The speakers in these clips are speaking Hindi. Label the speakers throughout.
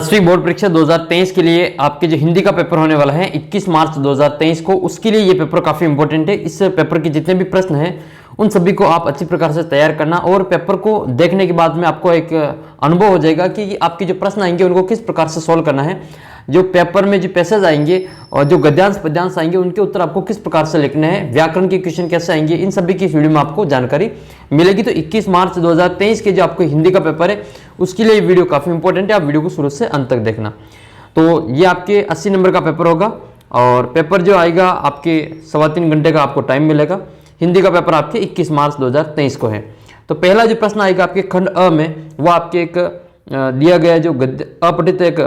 Speaker 1: 10वीं बोर्ड परीक्षा 2023 के लिए आपके जो हिंदी का पेपर होने वाला है 21 मार्च 2023 को, उसके लिए ये पेपर काफी इंपॉर्टेंट है। इस पेपर के जितने भी प्रश्न हैं उन सभी को आप अच्छी प्रकार से तैयार करना, और पेपर को देखने के बाद में आपको एक अनुभव हो जाएगा कि आपके जो प्रश्न आएंगे उनको किस प्रकार से सोल्व करना है। जो पेपर में जो पैसेज आएंगे और जो गद्यांश पद्यांश आएंगे उनके उत्तर आपको किस प्रकार से लिखने हैं, व्याकरण के क्वेश्चन कैसे आएंगे, इन सभी की इस वीडियो में आपको जानकारी मिलेगी। तो 21 मार्च 2023 के जो आपको हिंदी का पेपर है उसके लिए वीडियो काफी इंपॉर्टेंट है, आप वीडियो को शुरू से अंत तक देखना। तो ये आपके 80 नंबर का पेपर होगा और पेपर जो आएगा आपके 3.25 घंटे का आपको टाइम मिलेगा। हिंदी का पेपर आपके 21 मार्च 2023 को है। तो पहला जो प्रश्न आएगा आपके खंड अ में, वो आपके एक दिया गया जो अपठित एक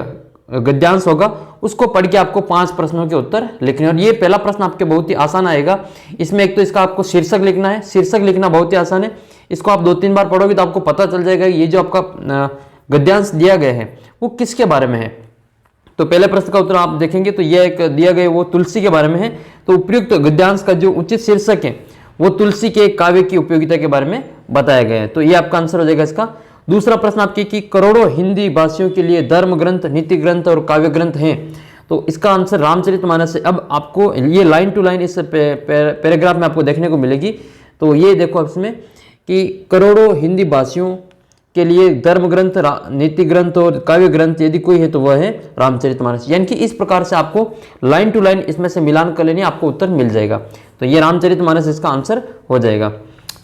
Speaker 1: गद्यांश होगा, उसको पढ़ के आपको 5 प्रश्नों के उत्तर लिखने। और ये पहला प्रश्न आपके बहुत ही आसान आएगा। इसमें एक तो इसका आपको शीर्षक लिखना है, शीर्षक लिखना बहुत ही आसान है। इसको आप 2-3 बार पढ़ोगे तो आपको पता चल जाएगा ये जो आपका गद्यांश दिया गया है वो किसके बारे में है। तो पहले प्रश्न का उत्तर आप देखेंगे तो यह एक दिया गया वो तुलसी के बारे में है। तो उपयुक्त गद्यांश का जो उचित शीर्षक है वो तुलसी के काव्य की उपयोगिता के बारे में बताया गया है। तो ये आपका आंसर हो जाएगा इसका। दूसरा प्रश्न आपके कि करोड़ों हिंदी भाषियों के लिए धर्म ग्रंथ, नीति ग्रंथ और काव्य ग्रंथ हैं। तो इसका आंसर रामचरितमानस है। अब आपको ये लाइन टू लाइन इस पैराग्राफ में आपको देखने को मिलेगी। तो ये देखो इसमें कि करोड़ों हिंदी भाषियों के लिए धर्म ग्रंथ, नीति ग्रंथ और काव्य ग्रंथ यदि कोई है तो वह है रामचरितमानस। यानी कि इस प्रकार से आपको लाइन टू लाइन इसमें से मिलान कर लेनी, आपको उत्तर मिल जाएगा। तो ये रामचरितमानस इसका आंसर हो जाएगा।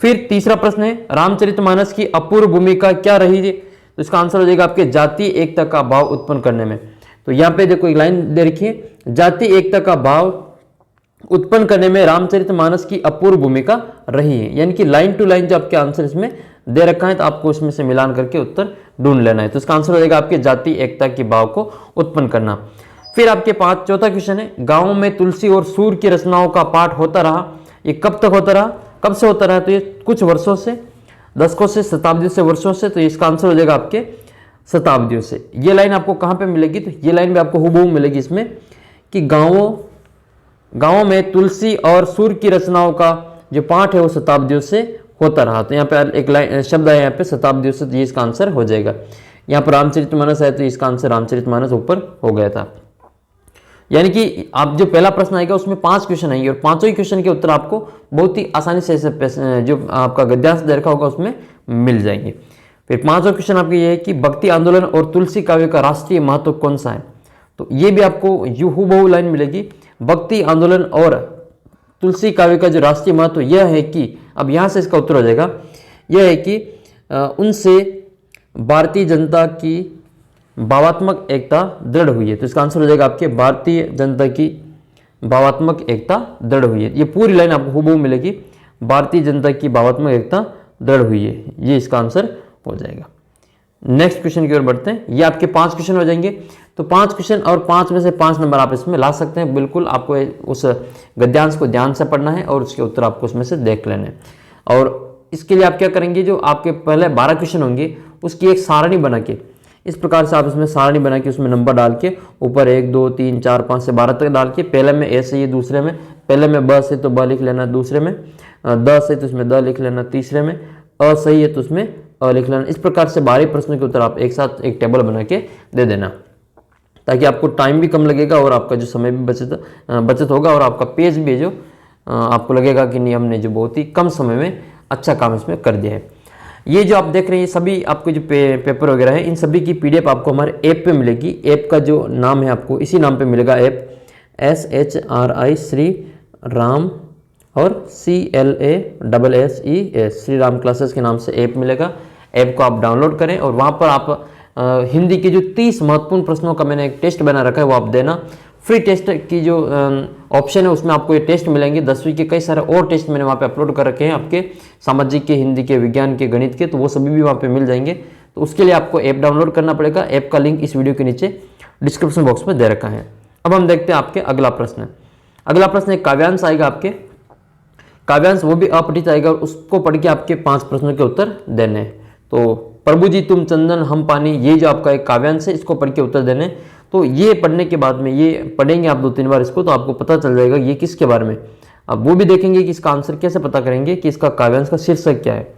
Speaker 1: फिर तीसरा प्रश्न है रामचरितमानस की अपूर्व भूमिका क्या रही है। तो इसका आंसर हो जाएगा आपके जातीय एकता का भाव उत्पन्न करने में। तो यहाँ पे देखो एक लाइन दे रखी है, जातीय एकता का भाव उत्पन्न करने में रामचरितमानस की अपूर्व भूमिका रही है। यानी कि लाइन टू लाइन जो आपके आंसर इसमें दे रखा है तो आपको इसमें से मिलान करके उत्तर ढूंढ लेना है। तो इसका आंसर हो जाएगा आपके जातीय एकता के भाव को उत्पन्न करना। फिर आपके चौथा क्वेश्चन है गाँव में तुलसी और सूर्य की रचनाओं का पाठ होता रहा, ये कब तक होता रहा, कब से होता रहा। तो ये कुछ वर्षों से, दशकों से, शताब्दियों से, वर्षों से। तो इसका आंसर हो जाएगा आपके शताब्दियों से। ये लाइन आपको कहाँ पे मिलेगी, तो ये लाइन भी आपको हुबहू मिलेगी इसमें कि गाँवों में तुलसी और सूर्य की रचनाओं का जो पाठ है वो शताब्दियों से होता रहा। तो यहाँ पे एक लाइन शब्द है यहाँ पे शताब्दियों से, तो ये इसका आंसर हो जाएगा। यहाँ पर रामचरितमानस है तो इसका आंसर रामचरितमानस ऊपर हो गया था। यानी कि आप जो पहला प्रश्न आएगा उसमें 5 क्वेश्चन आएंगे और पांचों ही क्वेश्चन के उत्तर आपको बहुत ही आसानी से जो आपका गद्यांश दे रखा होगा उसमें मिल जाएंगे। फिर 5वां क्वेश्चन आपके ये है कि भक्ति आंदोलन और तुलसी काव्य का राष्ट्रीय महत्व कौन सा है। तो ये भी आपको हुबहू लाइन मिलेगी। भक्ति आंदोलन और तुलसी काव्य का जो राष्ट्रीय महत्व यह है कि, अब यहाँ से इसका उत्तर हो जाएगा, यह है कि उनसे भारतीय जनता की भावात्मक एकता दृढ़ हुई है। तो इसका आंसर हो जाएगा आपके भारतीय जनता की भावात्मक एकता दृढ़ हुई है। ये पूरी लाइन आपको हुबहू मिलेगी, भारतीय जनता की भावात्मक एकता दृढ़ हुई है, ये इसका आंसर हो जाएगा। नेक्स्ट क्वेश्चन की ओर बढ़ते हैं। ये आपके 5 क्वेश्चन हो जाएंगे। तो 5 क्वेश्चन और 5 में से 5 नंबर आप इसमें ला सकते हैं। बिल्कुल आपको उस गद्यांश को ध्यान से पढ़ना है और उसके उत्तर आपको उसमें से देख लेने हैं। और इसके लिए आप क्या करेंगे, जो आपके पहले 12 क्वेश्चन होंगे उसकी एक सारणी बना के, इस प्रकार से आप इसमें सारणी बना के उसमें नंबर डाल के ऊपर 1 2 3 4 5 से 12 तक डाल के, पहले में ए सही है, दूसरे में पहले में ब से तो ब लिख लेना, दूसरे में द से तो उसमें द लिख लेना, तीसरे में अ सही है तो उसमें अ लिख लेना। इस प्रकार से 12 प्रश्नों के उत्तर आप एक साथ एक टेबल बना के दे देना, ताकि आपको टाइम भी कम लगेगा और आपका जो समय भी बचत होगा और आपका पेज भी जो आपको लगेगा कि नहीं हमने जो बहुत ही कम समय में अच्छा काम इसमें कर दिया है। ये जो आप देख रहे हैं ये सभी आपको जो पेपर वगैरह है इन सभी की PDF आपको हमारे ऐप पे मिलेगी। ऐप का जो नाम है आपको इसी नाम पे मिलेगा, ऐप SHRI श्री राम और CLASSES श्री राम क्लासेस के नाम से ऐप मिलेगा। ऐप को आप डाउनलोड करें और वहाँ पर आप हिंदी के जो 30 महत्वपूर्ण प्रश्नों का मैंने एक टेस्ट बना रखा है वो आप देना। फ्री टेस्ट की जो ऑप्शन है उसमें आपको ये टेस्ट मिलेंगे। 10वीं के कई सारे और टेस्ट मैंने वहाँ पे अपलोड कर रखे हैं, आपके सामाजिक के, हिंदी के, विज्ञान के, गणित के, तो वो सभी भी वहाँ पे मिल जाएंगे। तो उसके लिए आपको ऐप डाउनलोड करना पड़ेगा। ऐप का लिंक इस वीडियो के नीचे डिस्क्रिप्शन बॉक्स में दे रखा है। अब हम देखते हैं आपके अगला प्रश्न। अगला प्रश्न एक काव्यांश आएगा, आपके काव्यांश वो भी अपठित आएगा और उसको पढ़ के आपके 5 प्रश्नों के उत्तर देने हैं। तो प्रभु जी तुम चंदन हम पानी, ये जो आपका एक काव्यांश है इसको पढ़ के उत्तर देने। तो ये पढ़ने के बाद में ये पढ़ेंगे आप 2-3 बार इसको, तो आपको पता चल जाएगा ये किसके बारे में। अब वो भी देखेंगे कि इसका आंसर कैसे पता करेंगे कि इसका काव्यांश का शीर्षक क्या है।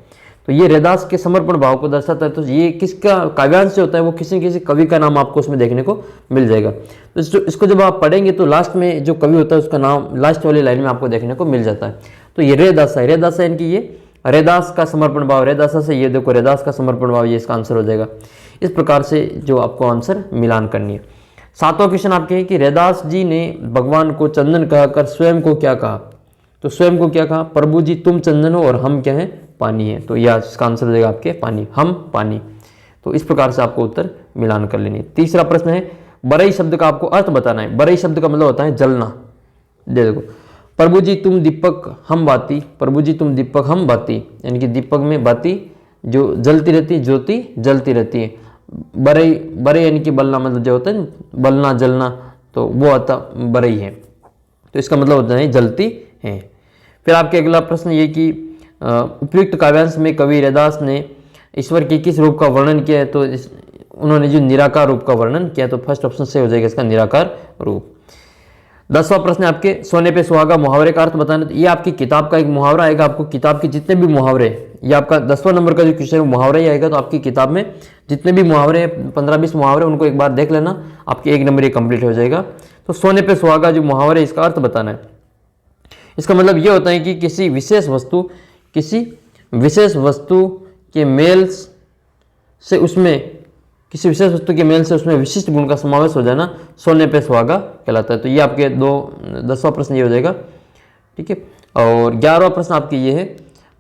Speaker 1: तो ये रैदास के समर्पण भाव को दर्शाता है। तो ये किसका काव्यांश से होता है, वो किसी न किसी कवि का नाम आपको उसमें देखने को मिल जाएगा। तो इसको जब आप पढ़ेंगे तो लास्ट में जो कवि होता है उसका नाम लास्ट वाली लाइन में आपको देखने को मिल जाता है। तो ये रैदासा है, रैदासा यानी कि ये रैदास का समर्पण भाव, रैदासा से ये देखो रैदास का समर्पण भाव, ये इसका आंसर हो जाएगा। इस प्रकार से जो आपको आंसर मिलान करनी है। 7वां क्वेश्चन आपके है कि रैदास जी ने भगवान को चंदन कहकर स्वयं को क्या कहा। तो स्वयं को क्या कहा, प्रभु जी तुम चंदन हो और हम क्या है, पानी है। तो यह इसका आंसर हो जाएगा आपके पानी, हम पानी। तो इस प्रकार से आपको उत्तर मिलान कर लेनी है। तीसरा प्रश्न है बरई शब्द का आपको अर्थ बताना है। बरई शब्द का मतलब होता है जलना। देखो प्रभु जी तुम दीपक हम बाती, प्रभु जी तुम दीपक हम बाती, यानी कि दीपक में बाती जो जलती रहती, ज्योति जलती रहती है। बरई, बरई यानी कि बलना, मतलब जो होता है बलना जलना, तो वो आता बरई है। तो इसका मतलब होता है जलती है। फिर आपके अगला प्रश्न ये कि उपयुक्त काव्यांश में कवि रैदास ने ईश्वर के किस रूप का वर्णन किया है। तो उन्होंने जो निराकार रूप का वर्णन किया, तो फर्स्ट ऑप्शन से हो जाएगा इसका निराकार रूप। 10वां प्रश्न आपके सोने पे सुहागा मुहावरे का अर्थ बताना। तो ये आपकी किताब का एक मुहावरा आएगा। आपको किताब के जितने भी मुहावरे, ये आपका 10वां नंबर का जो क्वेश्चन है मुहावरा ही आएगा। तो आपकी किताब में जितने भी मुहावरे 15-20 मुहावरे, उनको एक बार देख लेना, आपके 1 नंबर ये कंप्लीट हो जाएगा। तो सोने पे सुहागा जो मुहावरे, इसका अर्थ बताना है। इसका मतलब ये होता है कि किसी विशेष वस्तु के मेल से उसमें विशिष्ट गुण का समावेश हो जाना सोने पे सुहागा कहलाता है। तो ये आपके 10वां प्रश्न ये हो जाएगा। ठीक है। और 11वां प्रश्न आपकी ये है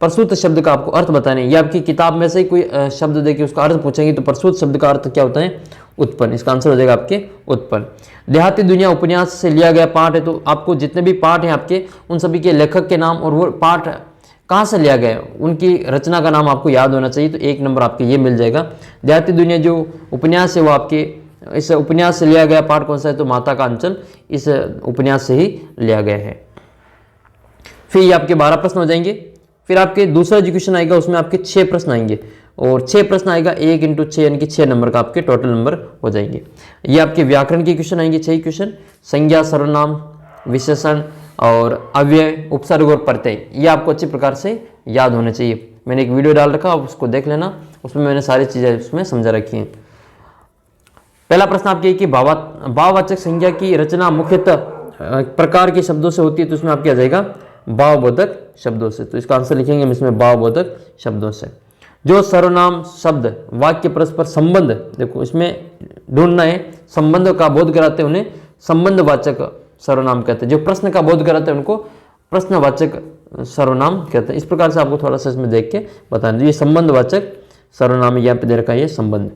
Speaker 1: प्रसूत शब्द का आपको अर्थ बताना है। ये आपकी किताब में से ही कोई शब्द देके उसका अर्थ पूछेंगे। तो प्रसूत शब्द का अर्थ क्या होता है, उत्पन्न। इसका आंसर हो जाएगा आपके उत्पन्न। देहाती दुनिया उपन्यास से लिया गया पाठ है। तो आपको जितने भी पाठ हैं आपके, उन सभी के लेखक के नाम और वो पाठ कहाँ से लिया गया, उनकी रचना का नाम आपको याद होना चाहिए। तो 1 नंबर आपके ये मिल जाएगा। देहाती दुनिया जो उपन्यास है वो आपके इस उपन्यास से लिया गया पाठ कौन सा है, तो माता का अंचल इस उपन्यास से ही लिया गया है। फिर ये आपके 12 प्रश्न हो जाएंगे। फिर आपके दूसरा जो क्वेश्चन आएगा उसमें आपके 6 प्रश्न आएंगे और 6 प्रश्न आएगा 1 × 6 यानी कि 6 नंबर का आपके टोटल नंबर हो जाएंगे। ये आपके व्याकरण के क्वेश्चन आएंगे 6 क्वेश्चन। संज्ञा, सर्वनाम, विशेषण और अव्यय, उपसर्ग और प्रत्यय, ये आपको अच्छी प्रकार से याद होने चाहिए। मैंने एक वीडियो डाल रखा, आप उसको देख लेना, उसमें मैंने सारी चीज़ें उसमें समझा रखी हैं। पहला प्रश्न आपके कि भाववाचक संज्ञा की रचना मुख्यतः प्रकार के शब्दों से होती है। तो इसमें आपके आ जाएगा भावबोधक शब्दों से। तो इसका आंसर लिखेंगे हम इसमें भावबोधक शब्दों से। जो सर्वनाम शब्द वाक्य परस्पर संबंध, देखो इसमें ढूंढना है, संबंध का बोध कराते हैं उन्हें संबंधवाचक सर्वनाम कहते हैं। जो प्रश्न का बोध कराते हैं उनको प्रश्नवाचक सर्वनाम कहते हैं। इस प्रकार से आपको थोड़ा सा इसमें देख के बताना। ये संबंधवाचक सर्वनाम यहाँ पे दे रखा है, ये संबंध।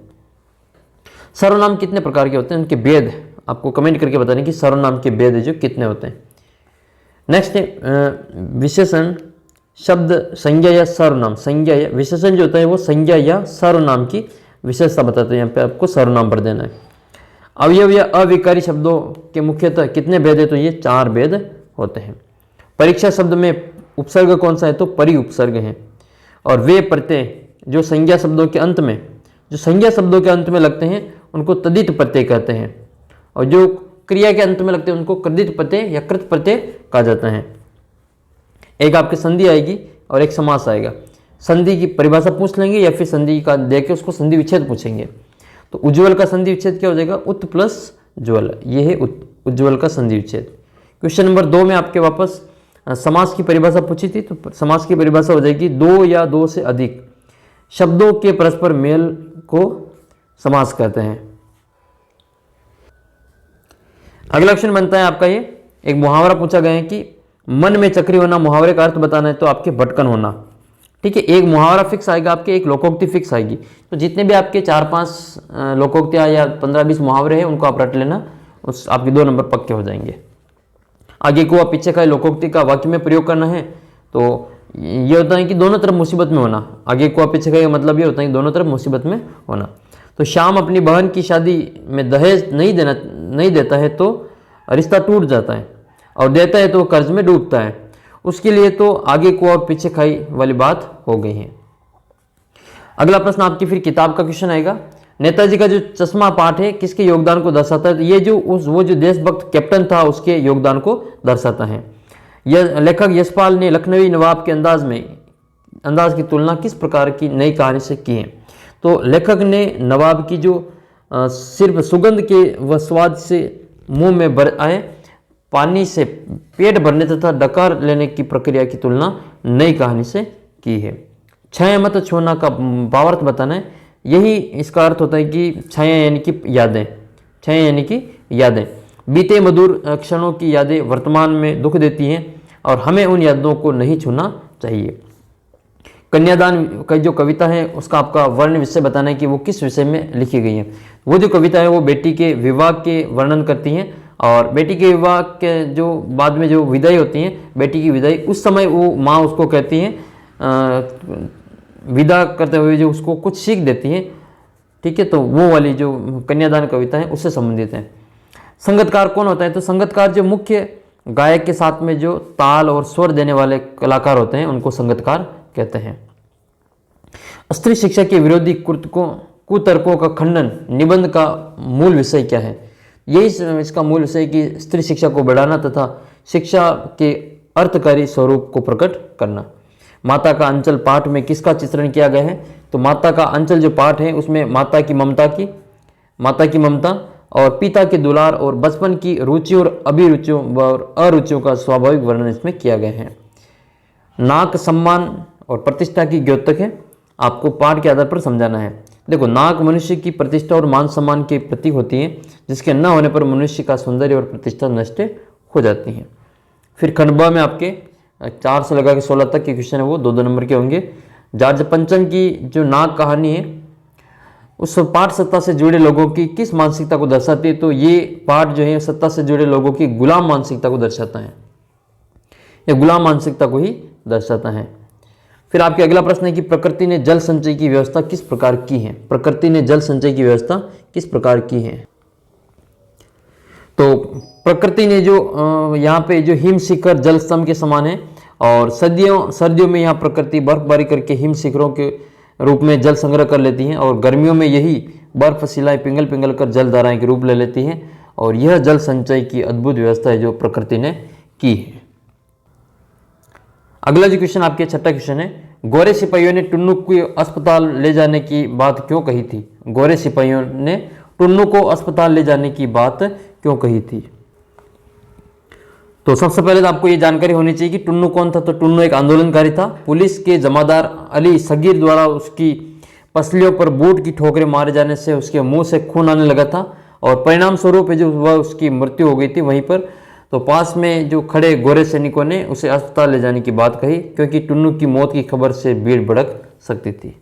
Speaker 1: सर्वनाम कितने प्रकार के होते हैं, उनके भेद आपको कमेंट करके बताने कि सर्वनाम के भेद जो कितने होते हैं। नेक्स्ट है विशेषण शब्द संज्ञा या सर्वनाम। संज्ञा या विशेषण जो होता है वो संज्ञा या सर्वनाम की विशेषता बताते हैं। यहाँ पे आपको सर्वनाम भर देना है। अवयव या अविकारी शब्दों के मुख्यतः कितने भेद है, तो ये 4 भेद होते हैं। परीक्षा शब्द में उपसर्ग कौन सा है, तो परि उपसर्ग है। और वे प्रत्यय जो संज्ञा शब्दों के अंत में लगते हैं उनको तदित प्रत्यय कहते हैं। और जो क्रिया के अंत में लगते हैं उनको कृदित प्रत्यय या कृत प्रत्यय कहा जाता है। एक आपकी संधि आएगी और एक समास आएगा। संधि की परिभाषा पूछ लेंगे या फिर संधि का देके उसको संधि विच्छेद पूछेंगे। तो उज्ज्वल का संधि विच्छेद क्या हो जाएगा, उत प्लस ज्वल, ये है उज्ज्वल का संधि विच्छेद। क्वेश्चन नंबर 2 में आपके वापस समास की परिभाषा पूछी थी। तो समास की परिभाषा हो जाएगी 2 या 2 से अधिक शब्दों के परस्पर मेल को समास कहते हैं। अगला क्वेश्चन बनता है आपका ये, एक मुहावरा पूछा गया है कि मन में चक्री होना, मुहावरे का अर्थ बताना है। तो आपके भटकन होना। ठीक है, एक मुहावरा फिक्स आएगा आपके, एक लोकोक्ति फिक्स आएगी। तो जितने भी आपके 4-5 लोकोक्तियाँ या 15-20 मुहावरे हैं उनको आप रट लेना, उस आपके 2 नंबर पक्के हो जाएंगे। आगे को आप पीछे का लोकोक्ति का वाक्य में प्रयोग करना है। तो ये होता है कि दोनों तरफ मुसीबत में होना। आगे को आप पीछे का मतलब ये होता है कि दोनों तरफ मुसीबत में होना। तो श्याम अपनी बहन की शादी में दहेज नहीं देता है तो रिश्ता टूट जाता है, और देता है तो कर्ज में डूबता है। उसके लिए तो आगे को और पीछे खाई वाली बात हो गई है। अगला प्रश्न आपकी फिर किताब का क्वेश्चन आएगा। नेताजी का जो चश्मा पाठ है किसके योगदान को दर्शाता है, तो ये जो वो जो देशभक्त कैप्टन था उसके योगदान को दर्शाता है। यह लेखक यशपाल ने लखनवी नवाब के अंदाज में अंदाज की तुलना किस प्रकार की नई कहानी से की है। तो लेखक ने नवाब की जो सिर्फ सुगंध के व स्वाद से मुंह में भर आए पानी से पेट भरने तथा डकार लेने की प्रक्रिया की तुलना नई कहानी से की है। छाया मत छोना का भावार्थ बताना है। यही इसका अर्थ होता है कि छाया यानी कि यादें, छाया यानी कि यादें, बीते मधुर क्षणों की यादें वर्तमान में दुख देती हैं और हमें उन यादों को नहीं छूना चाहिए। कन्यादान का जो कविता है उसका आपका वर्ण विषय बताना है कि वो किस विषय में लिखी गई है। वो जो कविता है वो बेटी के विवाह के वर्णन करती हैं और बेटी के विवाह के जो बाद में जो विदाई होती है, बेटी की विदाई, उस समय वो माँ उसको कहती हैं, विदा करते हुए जो उसको कुछ सीख देती हैं। ठीक है, तो वो वाली जो कन्यादान कविता है उससे संबंधित है। संगतकार कौन होता है? तो संगतकार जो मुख्य गायक के साथ में जो ताल और स्वर देने वाले कलाकार होते हैं उनको संगतकार कहते हैं। स्त्री शिक्षा के विरोधी कुतर्कों का खंडन निबंध का मूल विषय क्या है? यही इसका मूल विषय कि स्त्री शिक्षा को बढ़ाना तथा शिक्षा के अर्थकारी स्वरूप को प्रकट करना। माता का अंचल पाठ में किसका चित्रण किया गया है? तो माता का अंचल जो पाठ है उसमें माता की ममता और पिता के दुलार और बचपन की रुचियों और अभिरुचियों और अरुचियों का स्वाभाविक वर्णन इसमें किया गया है। नाक सम्मान और प्रतिष्ठा की द्योतक है, आपको पाठ के आधार पर समझाना है। देखो, नाक मनुष्य की प्रतिष्ठा और मान सम्मान के प्रतीक होती है, जिसके न होने पर मनुष्य का सौंदर्य और प्रतिष्ठा नष्ट हो जाती है। फिर खंडवा में आपके 4 से लगा के 16 तक के क्वेश्चन है वो 2-2 नंबर के होंगे। जॉर्ज पंचम की जो नाक कहानी है उस पाठ सत्ता से जुड़े लोगों की किस मानसिकता को दर्शाती है? तो ये पाठ जो है सत्ता से जुड़े लोगों की गुलाम मानसिकता को दर्शाता है, ये गुलाम मानसिकता को ही दर्शाता है। फिर आपके अगला प्रश्न है कि प्रकृति ने जल संचय की व्यवस्था किस प्रकार की है? प्रकृति ने जल संचय की व्यवस्था किस प्रकार की है? तो प्रकृति ने जो यहाँ पे जो हिम शिखर जल स्तंभ के समान है और सर्दियों में यहाँ प्रकृति बर्फबारी करके हिम शिखरों के रूप में जल संग्रह कर लेती हैं और गर्मियों में यही बर्फ शिलाएं पिघल पिघल कर जल धाराएं के रूप ले लेती हैं और यह जल संचय की अद्भुत व्यवस्था है जो प्रकृति ने की है। अगला जो क्वेश्चन आपके 6ठा क्वेश्चन है, गोरे सिपाहियों ने टुन्नू को अस्पताल ले जाने की बात क्यों कही थी? गोरे सिपाहियों ने टुन्नू को अस्पताल ले जाने की बात क्यों कही थी? तो सबसे पहले तो आपको ये जानकारी होनी चाहिए कि टुन्नू कौन था। तो टुन्नू एक आंदोलनकारी था। पुलिस के जमादार अली सगीर द्वारा उसकी पसलियों पर बूट की ठोकरें मारे जाने से उसके मुंह से खून आने लगा था और परिणाम स्वरूप जो वह उसकी मृत्यु हो गई थी वहीं पर। तो पास में जो खड़े गोरे सैनिकों ने उसे अस्पताल ले जाने की बात कही क्योंकि टुन्नू की मौत की खबर से भीड़ भड़क सकती थी।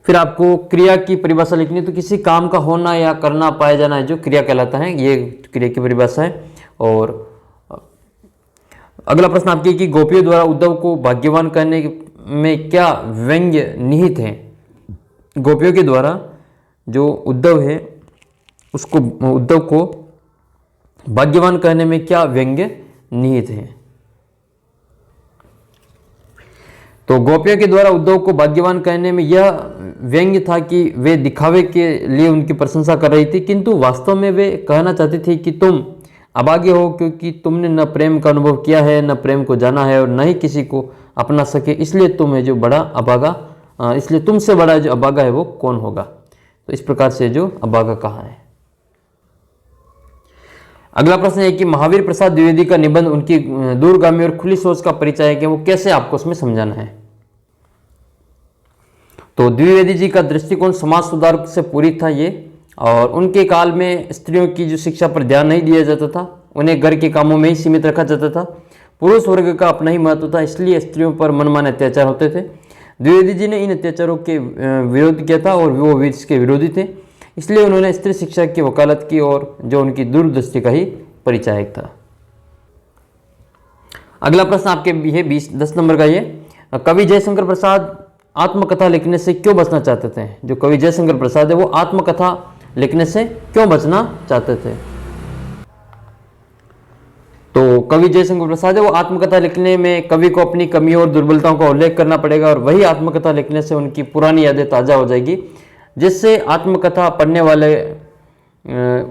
Speaker 1: फिर आपको क्रिया की परिभाषा लिखनी है। तो किसी काम का होना या करना पाया जाना है जो क्रिया कहलाता है, ये क्रिया की परिभाषा है। और अगला प्रश्न आपके कि गोपियों द्वारा उद्धव को भाग्यवान कहने में क्या व्यंग्य निहित है? गोपियों के द्वारा जो उद्धव है उसको उद्धव को भाग्यवान कहने में क्या व्यंग्य निहित है? तो गोपियों के द्वारा उद्धव को भाग्यवान कहने में यह व्यंग्य था कि वे दिखावे के लिए उनकी प्रशंसा कर रही थी, किंतु वास्तव में वे कहना चाहती थी कि तुम अभागे हो क्योंकि तुमने न प्रेम का अनुभव किया है, न प्रेम को जाना है और न ही किसी को अपना सके, इसलिए तुम है जो बड़ा अभागा, इसलिए तुमसे बड़ा जो अभागा है वो कौन होगा। तो इस प्रकार से जो अभागा कहा है। अगला प्रश्न है कि महावीर प्रसाद द्विवेदी का निबंध उनकी दूरगामी और खुली सोच का परिचय है कि वो कैसे आपको उसमें समझाना है। तो द्विवेदी जी का दृष्टिकोण समाज सुधार से पूरित था ये, और उनके काल में स्त्रियों की जो शिक्षा पर ध्यान नहीं दिया जाता था, उन्हें घर के कामों में ही सीमित रखा जाता था। पुरुष वर्ग का अपना ही महत्व था, इसलिए स्त्रियों पर मनमाने अत्याचार होते थे। द्विवेदी जी ने इन अत्याचारों के विरोध किया था और वो इसके विरोधी थे, इसलिए उन्होंने स्त्री शिक्षा की वकालत की और जो उनकी दूरदृष्टि का ही परिचायक था। अगला प्रश्न आपके है 10 नंबर का ये, कवि जयशंकर प्रसाद आत्मकथा लिखने से क्यों बचना चाहते थे? जो कवि जयशंकर प्रसाद है वो आत्मकथा लिखने से क्यों बचना चाहते थे? तो कवि जयशंकर प्रसाद है वो आत्मकथा लिखने में कवि को अपनी कमियों और दुर्बलताओं का उल्लेख करना पड़ेगा और वही आत्मकथा लिखने से उनकी पुरानी यादें ताज़ा हो जाएगी, जिससे आत्मकथा पढ़ने वाले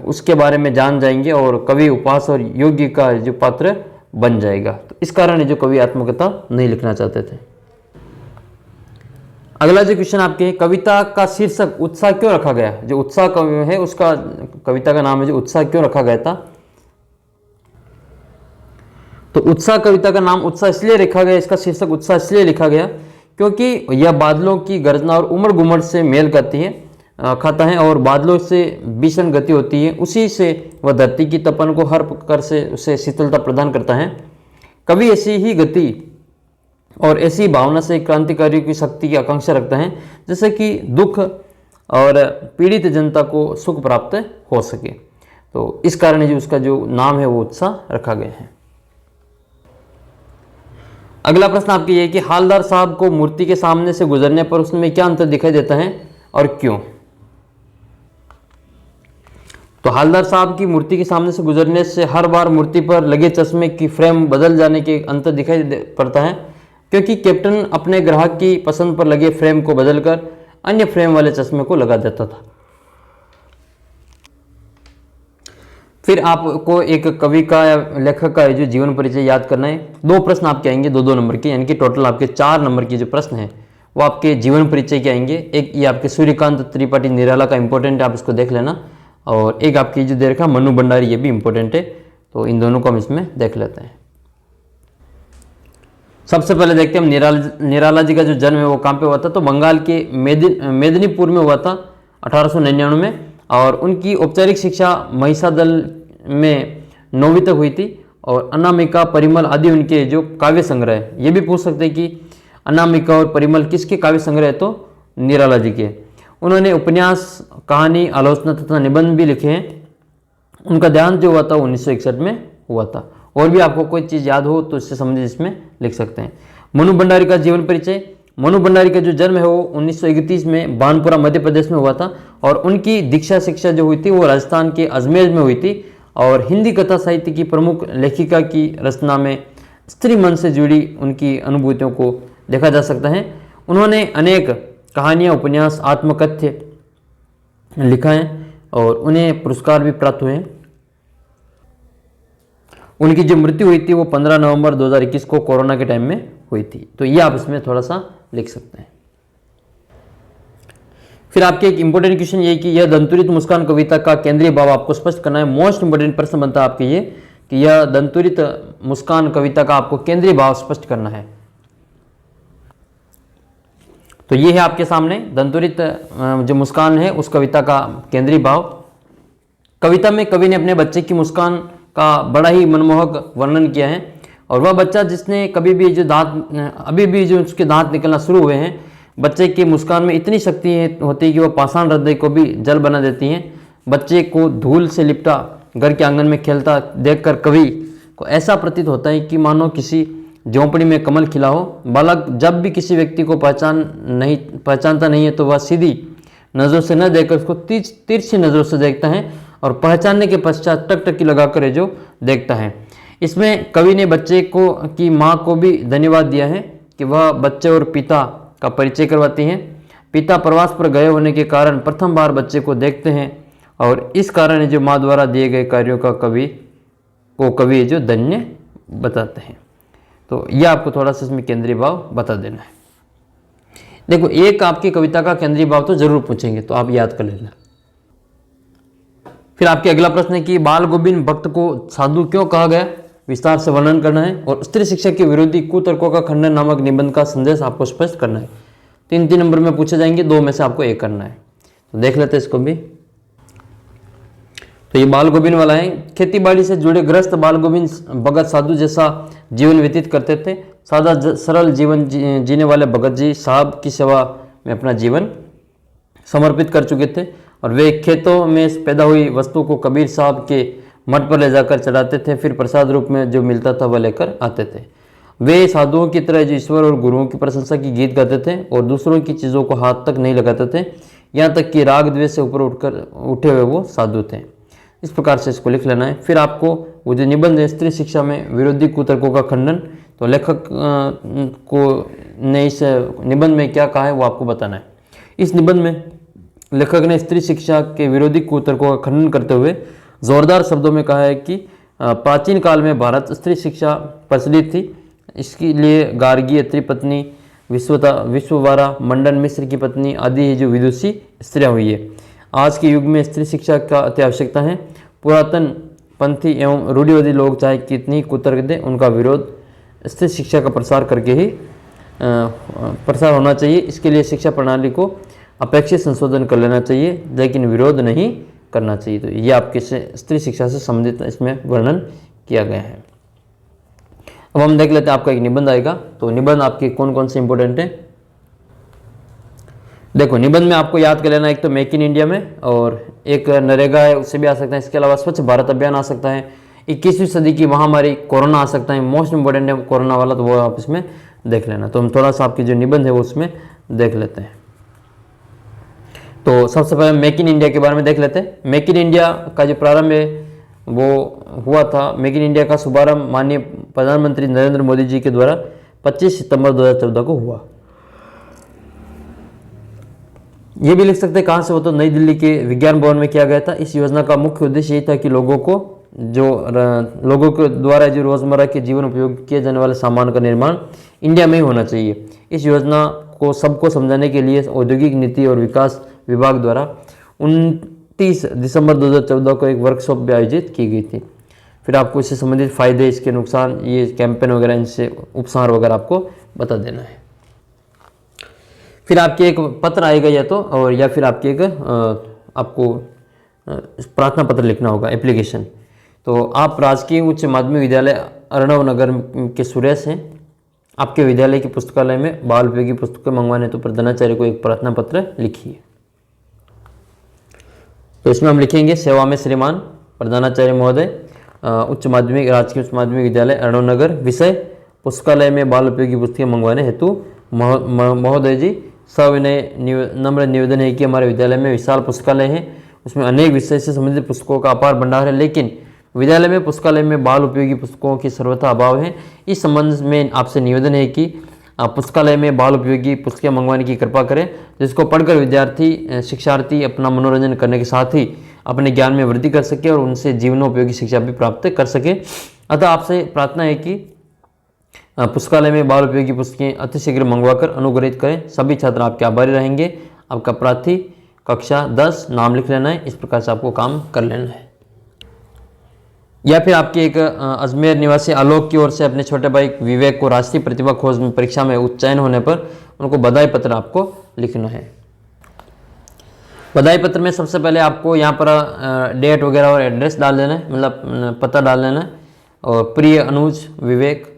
Speaker 1: उसके बारे में जान जाएंगे और कवि उपास और योग्य का जो पात्र बन जाएगा। तो इस कारण है जो कवि आत्मकथा नहीं लिखना चाहते थे। अगला जो क्वेश्चन आपके, कविता का शीर्षक उत्साह क्यों रखा गया? जो उत्साह कवि है उसका कविता का नाम है जो उत्साह क्यों रखा गया था? तो उत्साह कविता का नाम उत्साह इसलिए रखा गया, इसका शीर्षक उत्साह इसलिए लिखा गया क्योंकि यह बादलों की गर्जना और उमड़ घुमड़ से मेल खाती है खाता है और बादलों से भीषण गति होती है, उसी से वह धरती की तपन को हर प्रकार से उसे शीतलता प्रदान करता है। कवि ऐसी ही गति और ऐसी भावना से क्रांतिकारियों की शक्ति की आकांक्षा रखता है जैसे कि दुख और पीड़ित जनता को सुख प्राप्त हो सके। तो इस कारण जो उसका जो नाम है वो उत्साह रखा गया है। अगला प्रश्न आपकी ये है कि हालदार साहब को मूर्ति के सामने से गुजरने पर उसमें क्या अंतर दिखाई देता है और क्यों? तो हालदार साहब की मूर्ति के सामने से गुजरने से हर बार मूर्ति पर लगे चश्मे की फ्रेम बदल जाने के अंतर दिखाई पड़ता है, क्योंकि कैप्टन अपने ग्राहक की पसंद पर लगे फ्रेम को बदलकर अन्य फ्रेम वाले चश्मे को लगा देता था। फिर आपको एक कवि का या लेखक का जो जीवन परिचय याद करना है। 2 प्रश्न आपके आएंगे 2-2 नंबर के, यानी कि टोटल आपके 4 नंबर के जो प्रश्न हैं वो आपके जीवन परिचय के आएंगे। एक ये आपके सूर्यकांत त्रिपाठी निराला का इंपॉर्टेंट है, आप इसको देख लेना, और एक आपकी जो दे रखा मनु भंडारी, ये भी इंपॉर्टेंट है। तो इन दोनों को हम इसमें देख लेते हैं। सबसे पहले देखते हैं हम निराला जी का जो जन्म है वो कहाँ पे हुआ था? तो बंगाल के मेदिनीपुर में हुआ था 1899 में, और उनकी औपचारिक शिक्षा महिषादल में 9वीं तक हुई थी। और अनामिका, परिमल आदि उनके जो काव्य संग्रह है, ये भी पूछ सकते हैं कि अनामिका और परिमल किसके काव्य संग्रह है? तो निराला जी के। उन्होंने उपन्यास, कहानी, आलोचना तथा निबंध भी लिखे हैं। उनका देहांत जो हुआ था 1961 में हुआ था। और भी आपको कोई चीज़ याद हो तो इससे संबंधित इसमें लिख सकते हैं। मनु भंडारी का जीवन परिचय। मनु भंडारी का जो जन्म है वो 1931 में बानपुरा मध्य प्रदेश में हुआ था, और उनकी दीक्षा शिक्षा जो हुई थी वो राजस्थान के अजमेर में हुई थी। और हिंदी कथा साहित्य की प्रमुख लेखिका की रचना में स्त्री मन से जुड़ी उनकी अनुभूतियों को देखा जा सकता है। उन्होंने अनेक कहानियाँ, उपन्यास, आत्मकथ्य लिखा है और उन्हें पुरस्कार भी प्राप्त हुए हैं। उनकी जो मृत्यु हुई थी वो 15 नवंबर 2021 को कोरोना के टाइम में हुई थी। तो ये आप इसमें थोड़ा सा लिख सकते हैं। फिर आपके एक इंपॉर्टेंट क्वेश्चन ये कि यह दंतुरित मुस्कान कविता का केंद्रीय भाव आपको स्पष्ट करना है। मोस्ट इंपॉर्टेंट प्रश्न बनता है आपके ये कि यह दंतुरित मुस्कान कविता का आपको केंद्रीय भाव स्पष्ट करना है। तो ये है आपके सामने दंतुरित जो मुस्कान है उस कविता का केंद्रीय भाव। कविता में कवि ने अपने बच्चे की मुस्कान का बड़ा ही मनमोहक वर्णन किया है, और वह बच्चा जिसने कभी भी जो अभी भी जो उसके दांत निकलना शुरू हुए हैं, बच्चे की मुस्कान में इतनी शक्ति होती है कि वह पाषाण हृदय को भी जल बना देती हैं। बच्चे को धूल से लिपटा घर के आंगन में खेलता देखकर कवि को ऐसा प्रतीत होता है कि मानो किसी झोंपड़ी में कमल खिला हो। बालक जब भी किसी व्यक्ति को पहचानता नहीं है तो वह सीधी नज़रों से न देखकर उसको तिरछी नज़रों से देखता है, और पहचानने के पश्चात टकटकी लगाकर जो देखता है। इसमें कवि ने बच्चे को की माँ को भी धन्यवाद दिया है कि वह बच्चे और पिता का परिचय करवाती हैं। पिता प्रवास पर गए होने के कारण प्रथम बार बच्चे को देखते हैं, और इस कारण जो माँ द्वारा दिए गए कार्यों का कवि जो धन्य बताते हैं। तो यह आपको थोड़ा सा इसमें केंद्रीय भाव बता देना है। देखो, एक आपकी कविता का केंद्रीय भाव तो जरूर पूछेंगे, तो आप याद कर लेना। फिर आपके अगला प्रश्न है कि बाल गोविंद भक्त को साधु क्यों कहा गया? विस्तार से वर्णन करना है, और स्त्री शिक्षा के विरोधी कुतर्कों का खंडन नामक निबंध का संदेश आपको स्पष्ट करना है। 3-3 नंबर में पूछे जाएंगे, 2 में से आपको 1 करना है। तो देख लेते हैं इसको भी। तो ये बाल गोविंद वाला है। खेती बाड़ी से जुड़े ग्रस्त बाल गोविंद भगत साधु जैसा जीवन व्यतीत करते थे। सादा सरल जीवन जीने वाले भगत जी साहब की सेवा में अपना जीवन समर्पित कर चुके थे, और वे खेतों में पैदा हुई वस्तु को कबीर साहब के मठ पर ले जाकर चढ़ाते थे, फिर प्रसाद रूप में जो मिलता था वह लेकर आते थे। वे साधुओं की तरह जो ईश्वर और गुरुओं की प्रशंसा की गीत गाते थे और दूसरों की चीज़ों को हाथ तक नहीं लगाते थे, यहाँ तक कि राग द्वेष से ऊपर उठे हुए वो साधु थे। इस प्रकार से इसको लिख लेना है। फिर आपको वो जो निबंध है स्त्री शिक्षा में विरोधी कुतर्कों का खंडन, तो लेखक को ने इस निबंध में क्या कहा है वो आपको बताना है। इस निबंध में लेखक ने स्त्री शिक्षा के विरोधी कुतर्कों का खंडन करते हुए जोरदार शब्दों में कहा है कि प्राचीन काल में भारत स्त्री शिक्षा प्रचलित थी। इसके लिए गार्गी त्रिपत्नी, विश्ववारा, मंडन मिश्र की पत्नी आदि जो विदुषी स्त्रियाँ हुई है। आज के युग में स्त्री शिक्षा का अति आवश्यकता है। पुरातन पंथी एवं रूढ़िवादी लोग चाहे कितनी कुतर्क दें, उनका विरोध स्त्री शिक्षा का प्रसार करके ही प्रसार होना चाहिए। इसके लिए शिक्षा प्रणाली को अपेक्षित संशोधन कर लेना चाहिए, लेकिन विरोध नहीं करना चाहिए। तो ये आपके स्त्री शिक्षा से संबंधित इसमें वर्णन किया गया है। अब हम देख लेते हैं, आपका एक निबंध आएगा। तो निबंध आपके कौन कौन से इंपॉर्टेंट है, देखो निबंध में आपको याद कर लेना, एक तो मेक इन इंडिया में, और एक नरेगा है उससे भी आ सकता है। इसके अलावा स्वच्छ भारत अभियान आ सकता है, 21वीं सदी की महामारी कोरोना आ सकता है। मोस्ट इंपॉर्टेंट है कोरोना वाला, तो वो आप इसमें देख लेना। तो हम थोड़ा सा आपकी जो निबंध है वो उसमें देख लेते हैं। तो सबसे पहले मेक इन इंडिया के बारे में देख लेते हैं। मेक इन इंडिया का जो प्रारंभ है वो हुआ था, मेक इन इंडिया का शुभारंभ माननीय प्रधानमंत्री नरेंद्र मोदी जी के द्वारा 25 सितंबर 2014 को हुआ। ये भी लिख सकते हैं कहाँ से, वो तो नई दिल्ली के विज्ञान भवन में किया गया था। इस योजना का मुख्य उद्देश्य यही था कि लोगों के द्वारा जो रोजमर्रा के जीवन उपयोग किए जाने वाले सामान का निर्माण इंडिया में ही होना चाहिए। इस योजना को सबको समझाने के लिए औद्योगिक नीति और विकास विभाग द्वारा 29 दिसंबर 2014 को एक वर्कशॉप भी आयोजित की गई थी। फिर आपको इससे संबंधित फायदे, इसके नुकसान, ये कैंपेन वगैरह, इनसे उपसार वगैरह आपको बता देना है। फिर आपके एक पत्र आएगा या तो, और या फिर आपके एक आपको प्रार्थना पत्र लिखना होगा, एप्लीकेशन। तो आप राजकीय उच्च माध्यमिक विद्यालय अर्णव नगर के सुरेश हैं। आपके विद्यालय की पुस्तकालय में बाल उपयोगी पुस्तकें मंगवाने तो प्रधानाचार्य को एक प्रार्थना पत्र लिखिए। तो इसमें हम लिखेंगे, सेवा में श्रीमान प्रधानाचार्य महोदय, राजकीय उच्च माध्यमिक विद्यालय अर्णव नगर, विषय पुस्तकालय में बाल उपयोगी पुस्तकें मंगवाने हेतु महोदय जी सविनय नम्र निवेदन है कि हमारे विद्यालय में विशाल पुस्तकालय है, उसमें अनेक विषय से संबंधित पुस्तकों का अपार भंडार है, लेकिन विद्यालय में पुस्तकालय में बाल उपयोगी पुस्तकों की सर्वथा अभाव है। इस संबंध में आपसे निवेदन है कि पुस्तकालय में बाल उपयोगी पुस्तकें मंगवाने की कृपा करें, जिसको पढ़कर शिक्षार्थी अपना मनोरंजन करने के साथ ही अपने ज्ञान में वृद्धि कर सके और उनसे जीवनोपयोगी शिक्षा भी प्राप्त कर सके। अतः आपसे प्रार्थना है कि पुस्तकालय में बाल उपयोगी पुस्तकें अतिशीघ्र मंगवाकर अनुग्रहित करें। सभी छात्र आपके आभारी रहेंगे। आपका प्रार्थी कक्षा 10 नाम लिख लेना है। इस प्रकार से आपको काम कर लेना है। या फिर आपके एक अजमेर निवासी आलोक की ओर से अपने छोटे भाई विवेक को राष्ट्रीय प्रतिभा खोज में परीक्षा में उच्चयन होने पर उनको बधाई पत्र आपको लिखना है। बधाई पत्र में सबसे पहले आपको यहाँ पर डेट वगैरह और एड्रेस डाल देना है, मतलब पता डाल देना है। और प्रिय अनुज विवेक,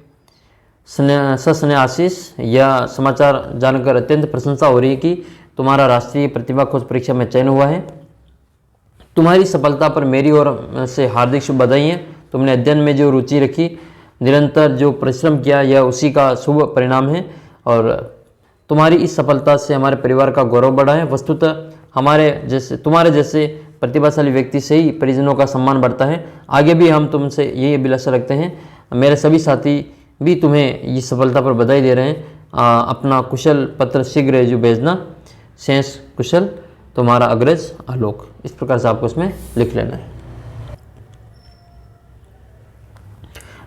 Speaker 1: सस्नेह आशीष, यह समाचार जानकर अत्यंत प्रशंसा हो रही है कि तुम्हारा राष्ट्रीय प्रतिभा खोज परीक्षा में चयन हुआ है। तुम्हारी सफलता पर मेरी ओर से हार्दिक शुभ बधाई है। तुमने अध्ययन में जो रुचि रखी, निरंतर जो परिश्रम किया, यह उसी का शुभ परिणाम है और तुम्हारी इस सफलता से हमारे परिवार का गौरव बढ़ा है। वस्तुतः तुम्हारे जैसे प्रतिभाशाली व्यक्ति से ही परिजनों का सम्मान बढ़ता है। आगे भी हम तुमसे यही अभिलाषा रखते हैं। मेरे सभी साथी भी तुम्हें इस सफलता पर बधाई दे रहे हैं। अपना कुशल पत्र शीघ्र जो भेजना। शेष कुशल, तुम्हारा अग्रज आलोक। इस प्रकार से आपको इसमें लिख लेना है।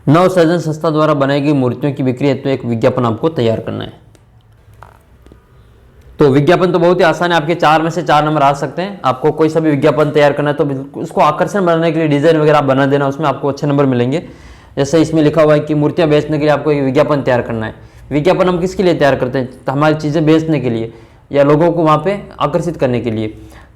Speaker 1: नव सृजन संस्था द्वारा बनाई गई मूर्तियों की बिक्री हेतु एक विज्ञापन आपको तैयार करना है। तो विज्ञापन तो बहुत ही आसान है, आपके 4 में से 4 नंबर आ सकते हैं। आपको कोई सा भी विज्ञापन तैयार करना है तो उसको आकर्षण बनाने के लिए डिजाइन वगैरह आप बना देना, उसमें आपको अच्छे नंबर मिलेंगे। जैसे इसमें लिखा हुआ है कि मूर्तियां बेचने के लिए आपको एक विज्ञापन तैयार करना है। विज्ञापन हम किसके लिए तैयार करते हैं? तो हमारी चीज़ें बेचने के लिए या लोगों को वहाँ पे आकर्षित करने के लिए।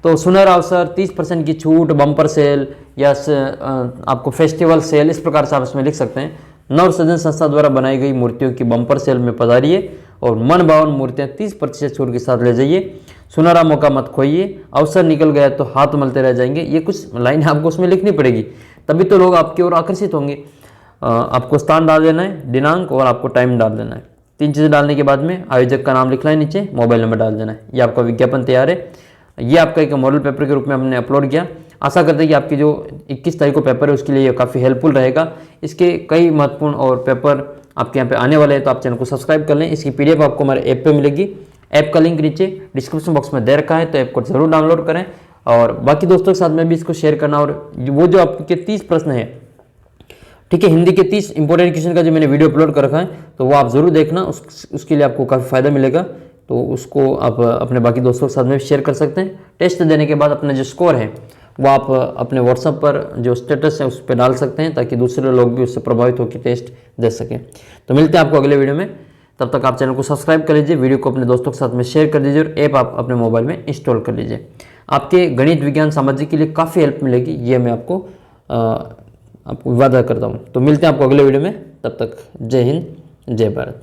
Speaker 1: तो सुनहरा अवसर, 30% की छूट, बम्पर सेल या आपको फेस्टिवल सेल, इस प्रकार से आप इसमें लिख सकते हैं। नव सृजन संस्था द्वारा बनाई गई मूर्तियों की बम्पर सेल में पधारिए और मन भावन मूर्तियाँ 30% छूट के साथ ले जाइए। सुनहरा मौका मत खोइए, अवसर निकल गया तो हाथ मलते रह जाएंगे। ये कुछ लाइनें आपको उसमें लिखनी पड़ेगी, तभी तो लोग आपकी ओर आकर्षित होंगे। आपको स्थान डाल देना है, दिनांक और आपको टाइम डाल देना है। 3 चीज़ें डालने के बाद में आयोजक का नाम लिखना है, नीचे मोबाइल नंबर डाल देना है। ये आपका विज्ञापन तैयार है। ये आपका एक मॉडल पेपर के रूप में हमने अपलोड किया। आशा करते हैं कि आपकी जो 21 तारीख को पेपर है उसके लिए काफ़ी हेल्पफुल रहेगा। इसके कई महत्वपूर्ण और पेपर आपके यहाँ पे आने वाले हैं, तो आप चैनल को सब्सक्राइब कर लें। इसकी PDF आपको हमारे ऐप पे मिलेगी। ऐप का लिंक नीचे डिस्क्रिप्शन बॉक्स में दे रखा है, तो ऐप को जरूर डाउनलोड करें और बाकी दोस्तों के साथ में भी इसको शेयर करना। और वो जो आपके 30 प्रश्न हैं ठीक है। हिंदी के 30 इंपॉर्टेंट क्वेश्चन का जो मैंने वीडियो अपलोड कर रखा है, तो वो आप जरूर देखना, उसके लिए आपको काफ़ी फायदा मिलेगा। तो उसको आप अपने बाकी दोस्तों के साथ में शेयर कर सकते हैं। टेस्ट देने के बाद अपना जो स्कोर है वो आप अपने व्हाट्सएप पर जो स्टेटस है उस पर डाल सकते हैं, ताकि दूसरे लोग भी उससे प्रभावित होकर टेस्ट दे सकें। तो मिलते हैं आपको अगले वीडियो में, तब तक आप चैनल को सब्सक्राइब कर लीजिए, वीडियो को अपने दोस्तों के साथ में शेयर कर दीजिए और ऐप आप अपने मोबाइल में इंस्टॉल कर लीजिए। आपके गणित, विज्ञान, सामाजिक के लिए काफ़ी हेल्प मिलेगी, ये मैं आपको वादा करता हूँ। तो मिलते हैं आपको अगले वीडियो में, तब तक जय हिंद, जय भारत।